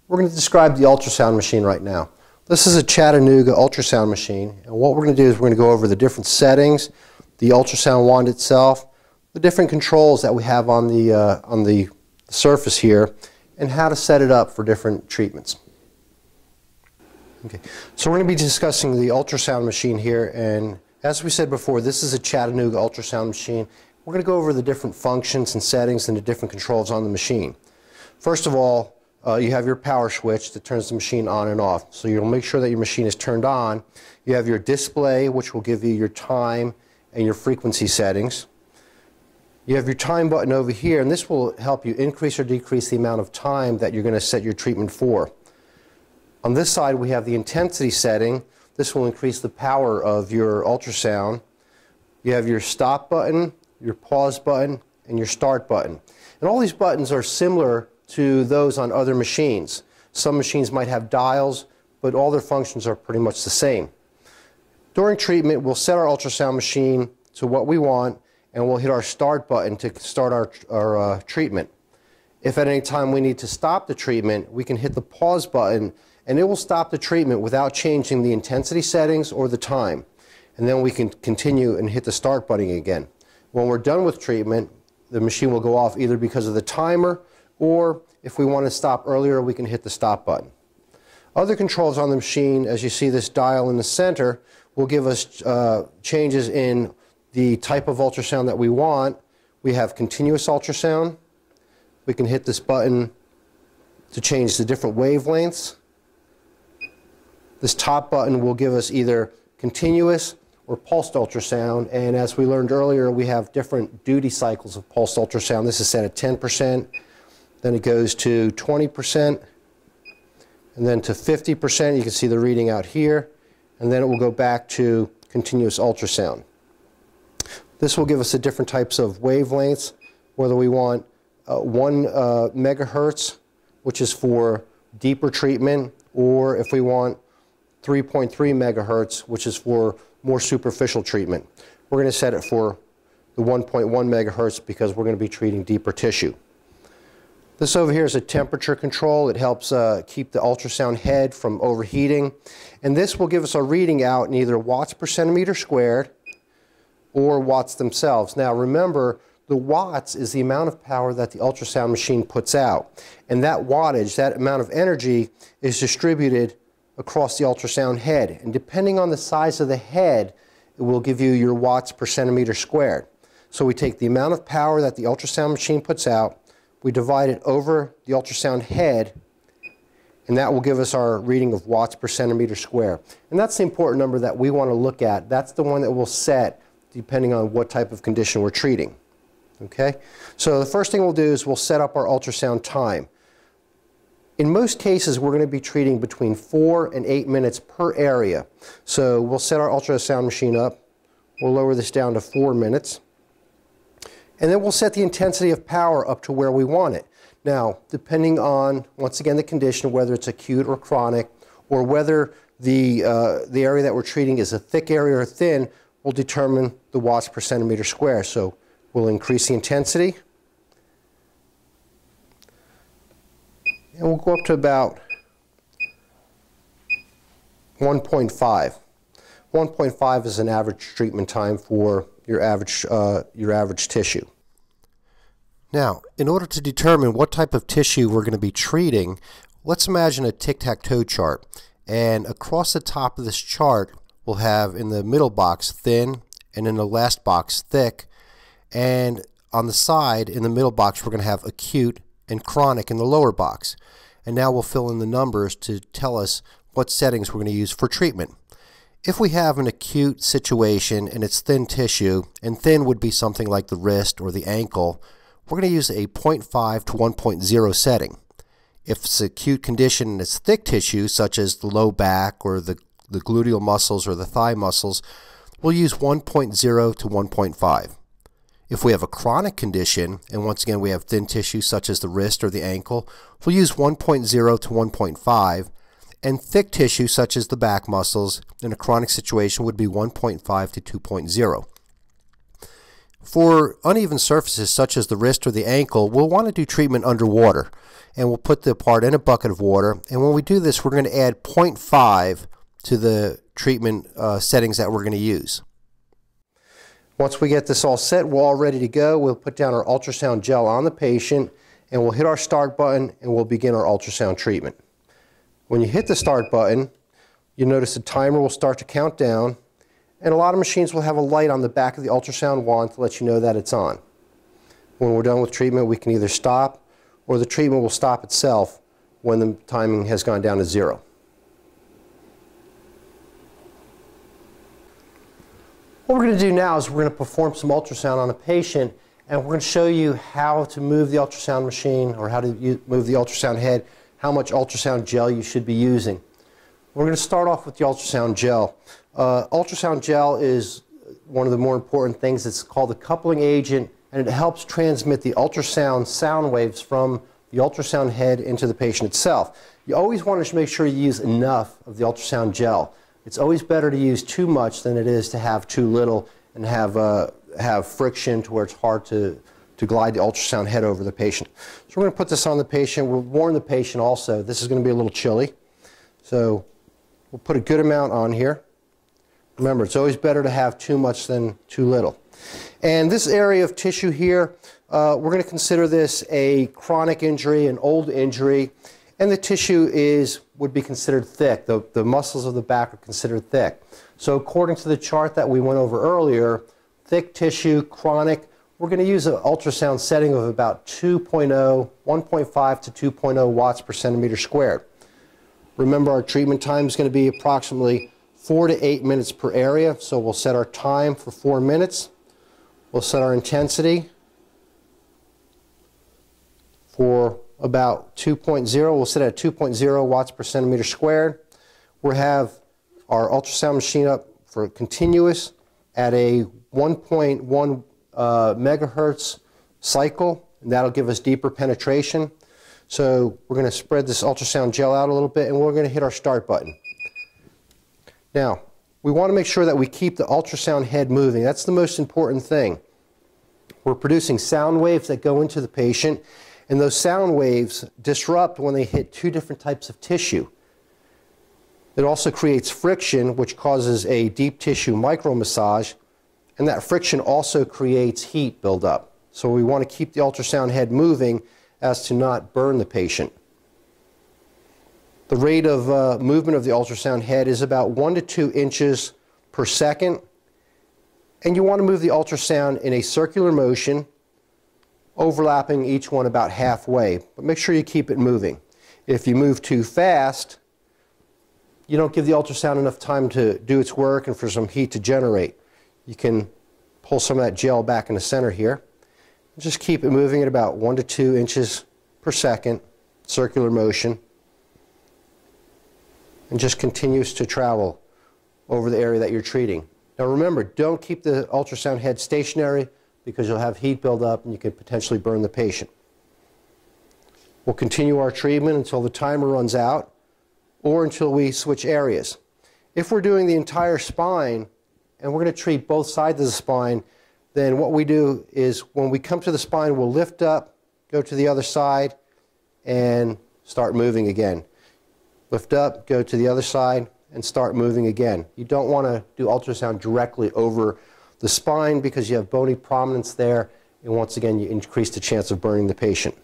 We're going to describe the ultrasound machine right now. This is a Chattanooga ultrasound machine, and what we're going to do is we're going to go over the different settings, the ultrasound wand itself, the different controls that we have on the surface here, and how to set it up for different treatments. Okay, so we're going to be discussing the ultrasound machine here, and as we said before, this is a Chattanooga ultrasound machine. We're going to go over the different functions and settings and the different controls on the machine. First of all, you have your power switch that turns the machine on and off. So you'll make sure that your machine is turned on. You have your display, which will give you your time and your frequency settings. You have your time button over here, and this will help you increase or decrease the amount of time that you're going to set your treatment for. On this side, we have the intensity setting. This will increase the power of your ultrasound. You have your stop button, your pause button, and your start button. And all these buttons are similar to those on other machines. Some machines might have dials, but all their functions are pretty much the same. During treatment, we'll set our ultrasound machine to what we want, and we'll hit our start button to start our treatment. If at any time we need to stop the treatment, we can hit the pause button, and it will stop the treatment without changing the intensity settings or the time. And then we can continue and hit the start button again. When we're done with treatment, the machine will go off either because of the timer, or if we want to stop earlier, we can hit the stop button. Other controls on the machine, as you see this dial in the center, will give us changes in the type of ultrasound that we want. We have continuous ultrasound. We can hit this button to change the different wavelengths. This top button will give us either continuous or pulsed ultrasound, and as we learned earlier, we have different duty cycles of pulsed ultrasound. This is set at 10%. Then it goes to 20%, and then to 50%. You can see the reading out here, and then it will go back to continuous ultrasound. This will give us the different types of wavelengths, whether we want 1 megahertz, which is for deeper treatment, or if we want 3.3 megahertz, which is for more superficial treatment. We're going to set it for the 1.1 megahertz because we're going to be treating deeper tissue. This over here is a temperature control. It helps keep the ultrasound head from overheating. And this will give us a reading out in either watts per centimeter squared or watts themselves. Now remember, the watts is the amount of power that the ultrasound machine puts out. And that wattage, that amount of energy, is distributed across the ultrasound head. And depending on the size of the head, it will give you your watts per centimeter squared. So we take the amount of power that the ultrasound machine puts out, we divide it over the ultrasound head, and that will give us our reading of watts per centimeter square. And that's the important number that we want to look at. That's the one that we'll set depending on what type of condition we're treating. Okay? So the first thing we'll do is we'll set up our ultrasound time. In most cases, we're going to be treating between 4 and 8 minutes per area. So we'll set our ultrasound machine up. We'll lower this down to 4 minutes. And then we'll set the intensity of power up to where we want it. Now, depending on, once again, the condition, whether it's acute or chronic, or whether the area that we're treating is a thick area or thin, will determine the watts per centimeter square. So we'll increase the intensity. And we'll go up to about 1.5. 1.5 is an average treatment time for your average tissue. Now, in order to determine what type of tissue we're going to be treating, let's imagine a tic-tac-toe chart. And across the top of this chart, we'll have in the middle box thin, and in the last box thick. And on the side, in the middle box, we're going to have acute and chronic in the lower box. And now we'll fill in the numbers to tell us what settings we're going to use for treatment. If we have an acute situation and it's thin tissue, and thin would be something like the wrist or the ankle, we're going to use a 0.5 to 1.0 setting. If it's an acute condition and it's thick tissue, such as the low back or the gluteal muscles or the thigh muscles, we'll use 1.0 to 1.5. If we have a chronic condition, and once again we have thin tissue such as the wrist or the ankle, we'll use 1.0 to 1.5. And thick tissue, such as the back muscles, in a chronic situation would be 1.5 to 2.0. For uneven surfaces, such as the wrist or the ankle, we'll want to do treatment underwater. and we'll put the part in a bucket of water. And when we do this, we're going to add 0.5 to the treatment settings that we're going to use. Once we get this all set, we're all ready to go. We'll put down our ultrasound gel on the patient, and we'll hit our start button, and we'll begin our ultrasound treatment. When you hit the start button, you'll notice the timer will start to count down, and a lot of machines will have a light on the back of the ultrasound wand to let you know that it's on. When we're done with treatment, we can either stop, or the treatment will stop itself when the timing has gone down to 0. What we're going to do now is we're going to perform some ultrasound on a patient, and we're going to show you how to move the ultrasound machine, or how to move the ultrasound head, how much ultrasound gel you should be using. We're going to start off with the ultrasound gel. Ultrasound gel is one of the more important things. It's called the coupling agent, and it helps transmit the ultrasound sound waves from the ultrasound head into the patient itself. You always want to make sure you use enough of the ultrasound gel. It's always better to use too much than it is to have too little and have friction to where it's hard to glide the ultrasound head over the patient. So we're going to put this on the patient. We'll warn the patient also. This is going to be a little chilly. So we'll put a good amount on here. Remember, it's always better to have too much than too little. And this area of tissue here, we're going to consider this a chronic injury, an old injury, and the tissue would be considered thick. The muscles of the back are considered thick. So according to the chart that we went over earlier, thick tissue, chronic, we're going to use an ultrasound setting of about 1.5 to 2.0 watts per centimeter squared. Remember, our treatment time is going to be approximately 4 to 8 minutes per area, so we'll set our time for 4 minutes. We'll set our intensity for about 2.0. We'll set it at 2.0 watts per centimeter squared. We'll have our ultrasound machine up for continuous at a 1.1 megahertz cycle, and that'll give us deeper penetration. So we're going to spread this ultrasound gel out a little bit, and we're going to hit our start button. Now, we want to make sure that we keep the ultrasound head moving. That's the most important thing. We're producing sound waves that go into the patient, and those sound waves disrupt when they hit two different types of tissue. It also creates friction, which causes a deep tissue micromassage, and that friction also creates heat buildup. So we want to keep the ultrasound head moving as to not burn the patient. The rate of movement of the ultrasound head is about 1 to 2 inches per second, and you want to move the ultrasound in a circular motion, overlapping each one about halfway, but make sure you keep it moving. If you move too fast, you don't give the ultrasound enough time to do its work and for some heat to generate. You can pull some of that gel back in the center here. Just keep it moving at about 1 to 2 inches per second, circular motion, and just continues to travel over the area that you're treating. Now remember, don't keep the ultrasound head stationary because you'll have heat build up and you could potentially burn the patient. We'll continue our treatment until the timer runs out or until we switch areas. If we're doing the entire spine and we're going to treat both sides of the spine, then what we do is when we come to the spine, we'll lift up, go to the other side, and start moving again. Lift up, go to the other side, and start moving again. You don't want to do ultrasound directly over the spine because you have bony prominence there, and once again, you increase the chance of burning the patient.